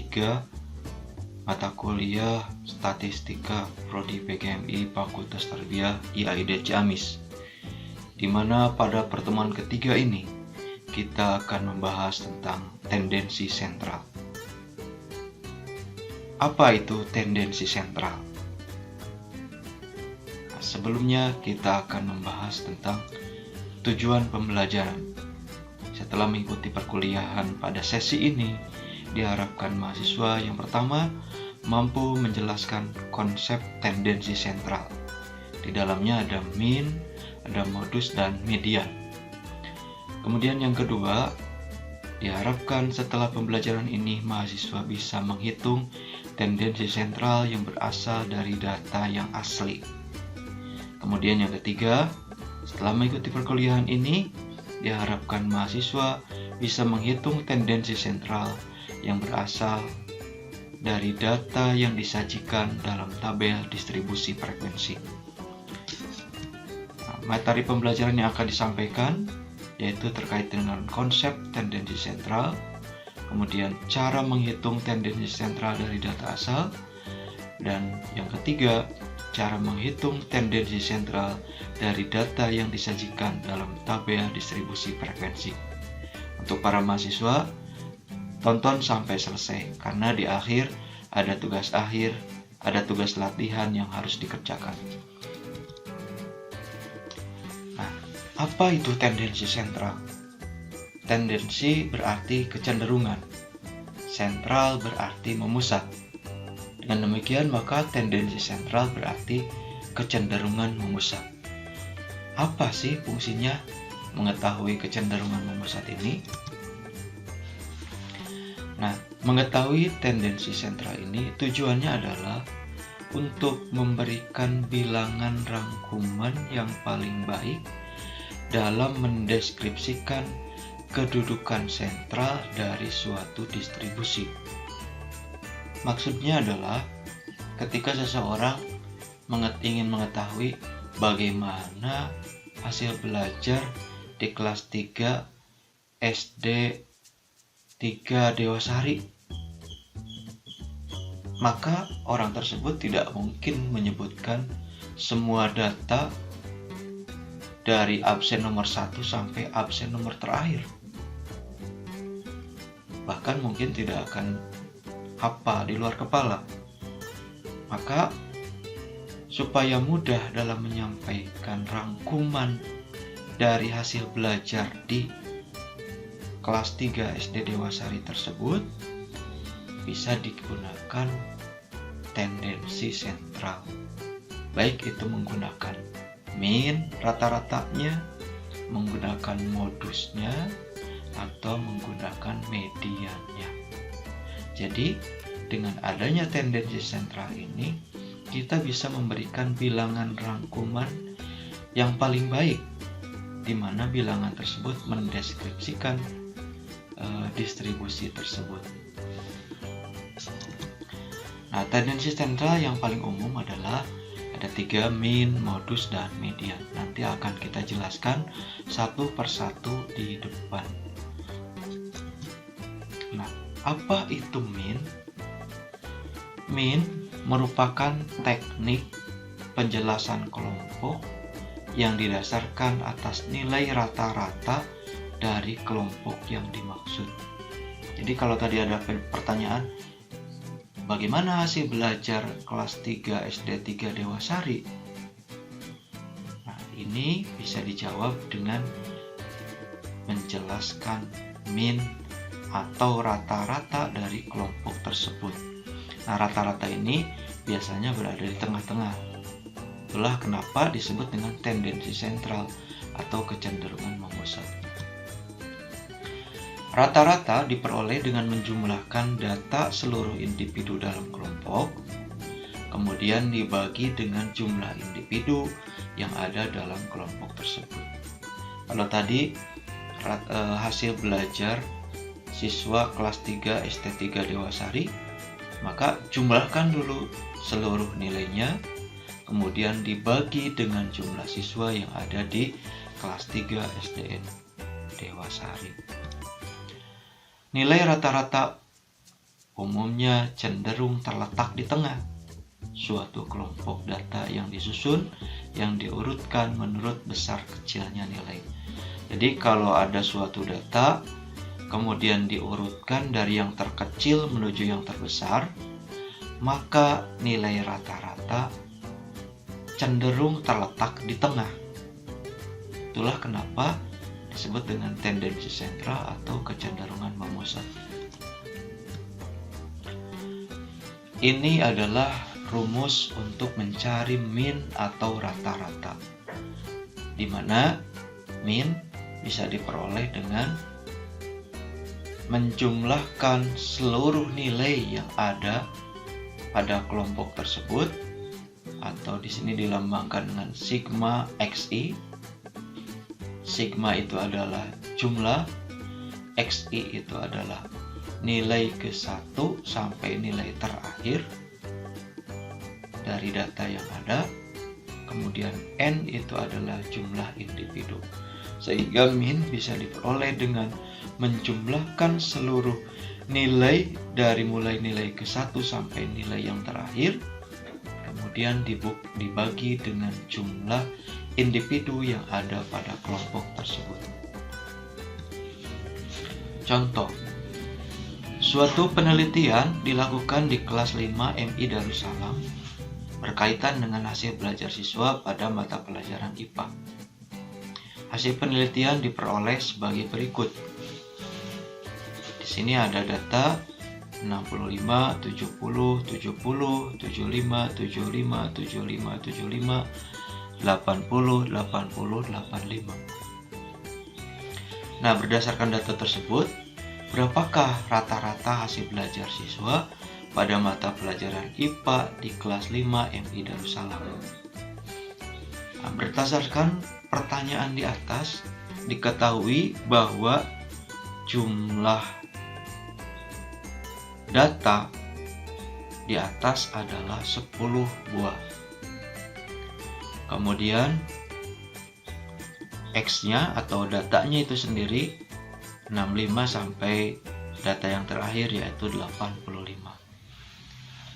3 mata kuliah Statistika Prodi PGMI Fakultas Tarbiyah IAID Ciamis, di mana pada pertemuan ketiga ini kita akan membahas tentang tendensi sentral. Apa itu tendensi sentral? Nah, sebelumnya kita akan membahas tentang tujuan pembelajaran. Setelah mengikuti perkuliahan pada sesi ini, diharapkan mahasiswa yang pertama mampu menjelaskan konsep tendensi sentral. Di dalamnya ada mean, ada modus, dan median. Kemudian yang kedua, diharapkan setelah pembelajaran ini mahasiswa bisa menghitung tendensi sentral yang berasal dari data yang asli. Kemudian yang ketiga, setelah mengikuti perkuliahan ini, diharapkan mahasiswa bisa menghitung tendensi sentral yang berasal dari data yang disajikan dalam tabel distribusi frekuensi. Materi pembelajaran yang akan disampaikan yaitu terkait dengan konsep tendensi sentral, kemudian cara menghitung tendensi sentral dari data asal, dan yang ketiga, cara menghitung tendensi sentral dari data yang disajikan dalam tabel distribusi frekuensi. Untuk para mahasiswa, tonton sampai selesai, karena di akhir ada tugas akhir, ada tugas latihan yang harus dikerjakan. Nah, apa itu tendensi sentral? Tendensi berarti kecenderungan, sentral berarti memusat. Dengan demikian, maka tendensi sentral berarti kecenderungan memusat. Apa sih fungsinya mengetahui kecenderungan memusat ini? Nah, mengetahui tendensi sentral ini tujuannya adalah untuk memberikan bilangan rangkuman yang paling baik dalam mendeskripsikan kedudukan sentral dari suatu distribusi. Maksudnya adalah ketika seseorang ingin mengetahui bagaimana hasil belajar di kelas 3 SD 3 Dewasari, maka orang tersebut tidak mungkin menyebutkan semua data dari absen nomor 1 sampai absen nomor terakhir. Bahkan mungkin tidak akan hafal di luar kepala. Maka supaya mudah dalam menyampaikan rangkuman dari hasil belajar di kelas 3 SD Dewasari tersebut, bisa digunakan tendensi sentral. Baik itu menggunakan mean rata-ratanya, menggunakan modusnya, atau menggunakan mediannya. Jadi, dengan adanya tendensi sentral ini, kita bisa memberikan bilangan rangkuman yang paling baik, di mana bilangan tersebut mendeskripsikan distribusi tersebut. Nah, tendensi sentral yang paling umum adalah ada 3, mean, modus, dan median. Nanti akan kita jelaskan satu persatu di depan. Nah, apa itu mean? Mean merupakan teknik penjelasan kelompok yang didasarkan atas nilai rata-rata dari kelompok yang dimaksud. Jadi kalau tadi ada pertanyaan, bagaimana hasil belajar kelas 3 SD 3 Dewasari? Nah, ini bisa dijawab dengan menjelaskan mean atau rata-rata dari kelompok tersebut. Nah, rata-rata ini biasanya berada di tengah-tengah. Itulah kenapa disebut dengan tendensi sentral atau kecenderungan memusat. Rata-rata diperoleh dengan menjumlahkan data seluruh individu dalam kelompok, kemudian dibagi dengan jumlah individu yang ada dalam kelompok tersebut. Kalau tadi hasil belajar siswa kelas 3 SD 3 Dewasari, maka jumlahkan dulu seluruh nilainya, kemudian dibagi dengan jumlah siswa yang ada di kelas 3 SDN Dewasari. Nilai rata-rata umumnya cenderung terletak di tengah suatu kelompok data yang disusun, yang diurutkan menurut besar kecilnya nilai. Jadi kalau ada suatu data, kemudian diurutkan dari yang terkecil menuju yang terbesar, maka nilai rata-rata cenderung terletak di tengah. Itulah kenapa disebut dengan tendensi sentral atau kecenderungan memusat. Ini adalah rumus untuk mencari mean atau rata-rata, di mana mean bisa diperoleh dengan menjumlahkan seluruh nilai yang ada pada kelompok tersebut, atau di sini dilambangkan dengan sigma xi. Sigma itu adalah jumlah, xi itu adalah nilai ke-1 sampai nilai terakhir dari data yang ada. Kemudian n itu adalah jumlah individu. Sehingga mean bisa diperoleh dengan menjumlahkan seluruh nilai dari mulai nilai ke-1 sampai nilai yang terakhir, kemudian dibagi dengan jumlah individu yang ada pada kelompok tersebut. Contoh, suatu penelitian dilakukan di kelas 5 MI Darussalam berkaitan dengan hasil belajar siswa pada mata pelajaran IPA. Hasil penelitian diperoleh sebagai berikut. Di sini ada data 65, 70, 70, 75, 75, 75, 75, 80, 80, 85. Nah, berdasarkan data tersebut, berapakah rata-rata hasil belajar siswa pada mata pelajaran IPA di kelas 5 MI Darussalam? Nah, berdasarkan pertanyaan di atas, diketahui bahwa jumlah data di atas adalah 10 buah. Kemudian X-nya atau datanya itu sendiri 65 sampai data yang terakhir yaitu 85.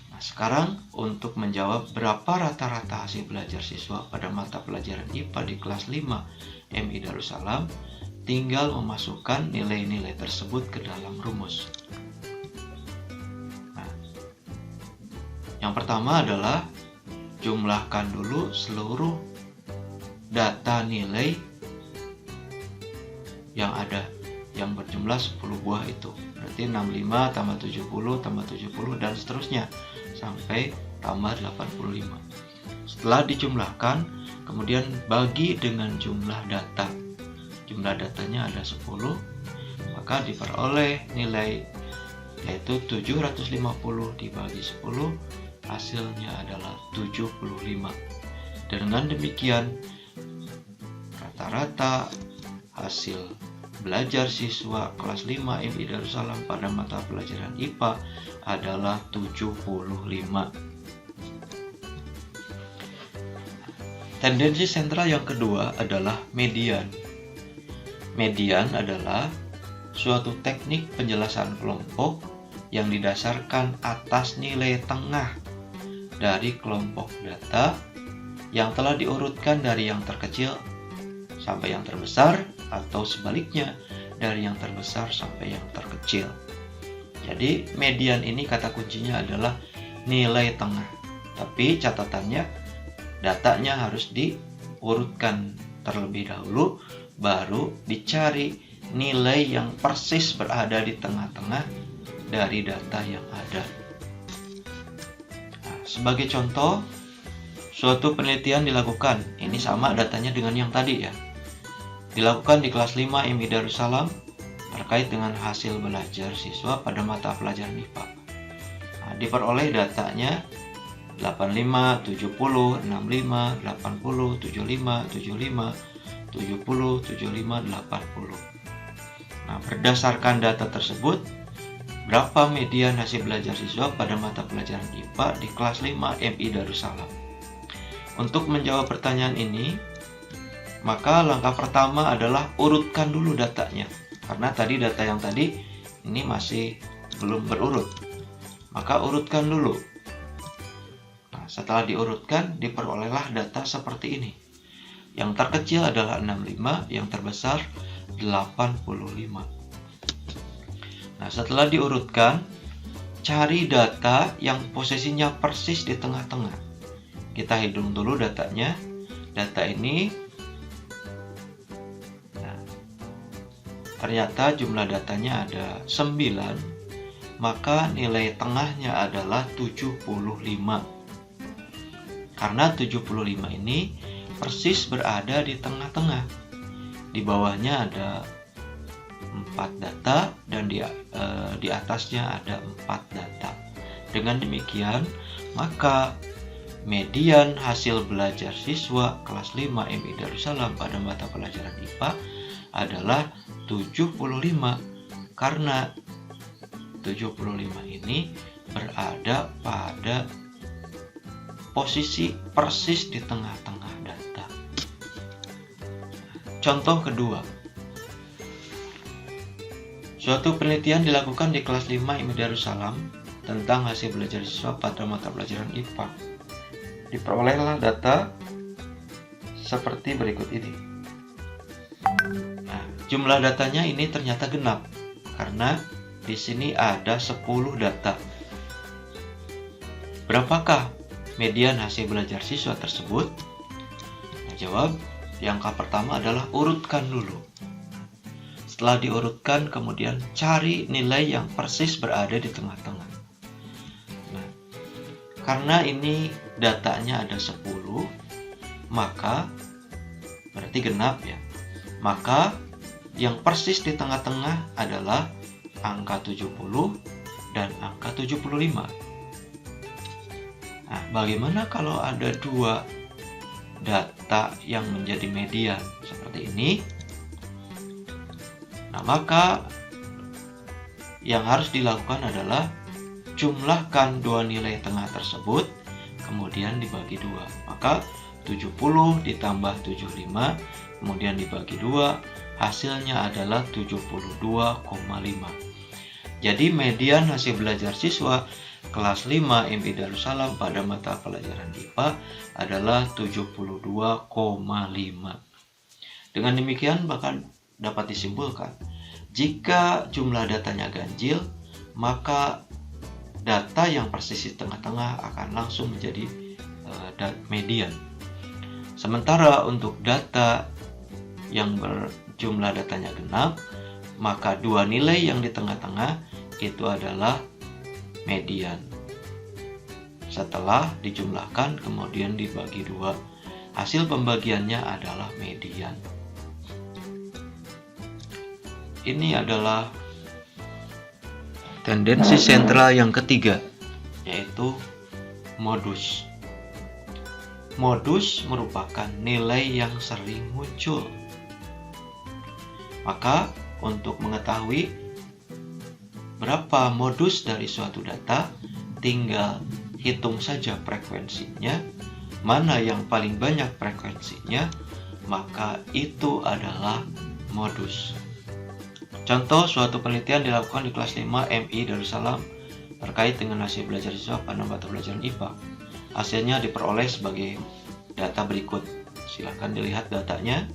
Nah, sekarang untuk menjawab berapa rata-rata hasil belajar siswa pada mata pelajaran IPA di kelas 5 MI Darussalam, tinggal memasukkan nilai-nilai tersebut ke dalam rumus. Nah, yang pertama adalah jumlahkan dulu seluruh data nilai yang ada, yang berjumlah 10 buah itu. Berarti 65 tambah 70 tambah 70 dan seterusnya sampai tambah 85. Setelah dijumlahkan, kemudian bagi dengan jumlah data. Jumlah datanya ada 10, maka diperoleh nilai yaitu 750 dibagi 10, hasilnya adalah 75. Dengan demikian, rata-rata hasil belajar siswa kelas 5 MI Darussalam pada mata pelajaran IPA adalah 75. Tendensi sentral yang kedua adalah median. Median adalah suatu teknik penjelasan kelompok yang didasarkan atas nilai tengah dari kelompok data yang telah diurutkan dari yang terkecil sampai yang terbesar, atau sebaliknya dari yang terbesar sampai yang terkecil. Jadi median ini kata kuncinya adalah nilai tengah. Tapi catatannya, datanya harus diurutkan terlebih dahulu, baru dicari nilai yang persis berada di tengah-tengah dari data yang ada. Nah, sebagai contoh, suatu penelitian dilakukan. Ini sama datanya dengan yang tadi ya. Dilakukan di kelas 5 MI Darussalam terkait dengan hasil belajar siswa pada mata pelajaran IPA. Nah, diperoleh datanya 85, 70, 65, 80, 75, 75, 70, 75, 80. Nah, berdasarkan data tersebut, berapa median hasil belajar siswa pada mata pelajaran IPA di kelas 5 MI Darussalam? Untuk menjawab pertanyaan ini, maka langkah pertama adalah urutkan dulu datanya. Karena tadi data yang tadi ini masih belum berurut. Maka urutkan dulu. Nah, setelah diurutkan, diperolehlah data seperti ini. Yang terkecil adalah 65, yang terbesar 85. Nah, setelah diurutkan, cari data yang posisinya persis di tengah-tengah. Kita hitung dulu datanya. Data ini, nah, ternyata jumlah datanya ada 9, maka nilai tengahnya adalah 75. Karena 75 ini persis berada di tengah-tengah. Di bawahnya ada 4 data dan di atasnya ada 4 data. Dengan demikian, maka median hasil belajar siswa kelas 5 MI Darussalam pada mata pelajaran IPA adalah 75, karena 75 ini berada pada posisi persis di tengah-tengah data. Contoh kedua. Suatu penelitian dilakukan di kelas 5 MI Darussalam tentang hasil belajar siswa pada mata pelajaran IPA. Diperolehlah data seperti berikut ini. Nah, jumlah datanya ini ternyata genap karena di sini ada 10 data. Berapakah median hasil belajar siswa tersebut? Nah, jawab, yang angka pertama adalah urutkan dulu. Setelah diurutkan, kemudian cari nilai yang persis berada di tengah-tengah. Nah, karena ini datanya ada 10, maka berarti genap ya. Maka yang persis di tengah-tengah adalah angka 70 dan angka 75. Nah, bagaimana kalau ada 2 data yang menjadi median seperti ini? Nah, maka yang harus dilakukan adalah jumlahkan 2 nilai tengah tersebut, kemudian dibagi 2. Maka 70 ditambah 75, kemudian dibagi 2, hasilnya adalah 72,5. Jadi median hasil belajar siswa kelas 5 MI Darussalam pada mata pelajaran IPA adalah 72,5. Dengan demikian bahkan dapat disimpulkan, jika jumlah datanya ganjil, maka data yang persis di tengah-tengah akan langsung menjadi median. Sementara untuk data yang berjumlah datanya genap, maka 2 nilai yang di tengah-tengah itu adalah median. Setelah dijumlahkan kemudian dibagi 2, hasil pembagiannya adalah median. Ini adalah tendensi sentral yang ketiga, yaitu modus. Modus merupakan nilai yang sering muncul. Maka untuk mengetahui berapa modus dari suatu data, tinggal hitung saja frekuensinya. Mana yang paling banyak frekuensinya, maka itu adalah modus. Contoh, suatu penelitian dilakukan di kelas 5 MI Darussalam terkait dengan hasil belajar siswa pada mata pelajaran IPA. Hasilnya diperoleh sebagai data berikut. Silahkan dilihat datanya.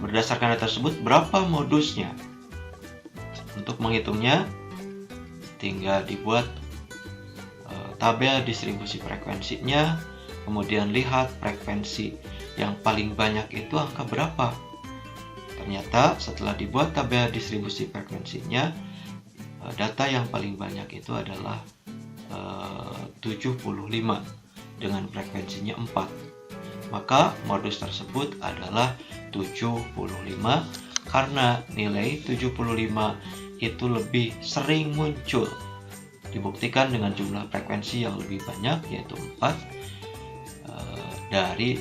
Berdasarkan data tersebut, berapa modusnya? Untuk menghitungnya, tinggal dibuat tabel distribusi frekuensinya, kemudian lihat frekuensi yang paling banyak itu angka berapa. Ternyata setelah dibuat tabel distribusi frekuensinya, data yang paling banyak itu adalah 75 dengan frekuensinya 4. Maka modus tersebut adalah 75 karena nilai 75 itu lebih sering muncul. Dibuktikan dengan jumlah frekuensi yang lebih banyak, yaitu 4 dari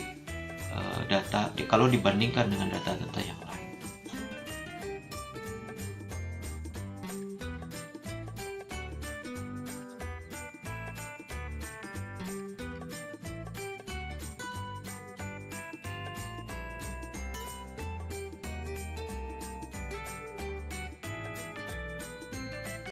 data kalau dibandingkan dengan data-data yang lain.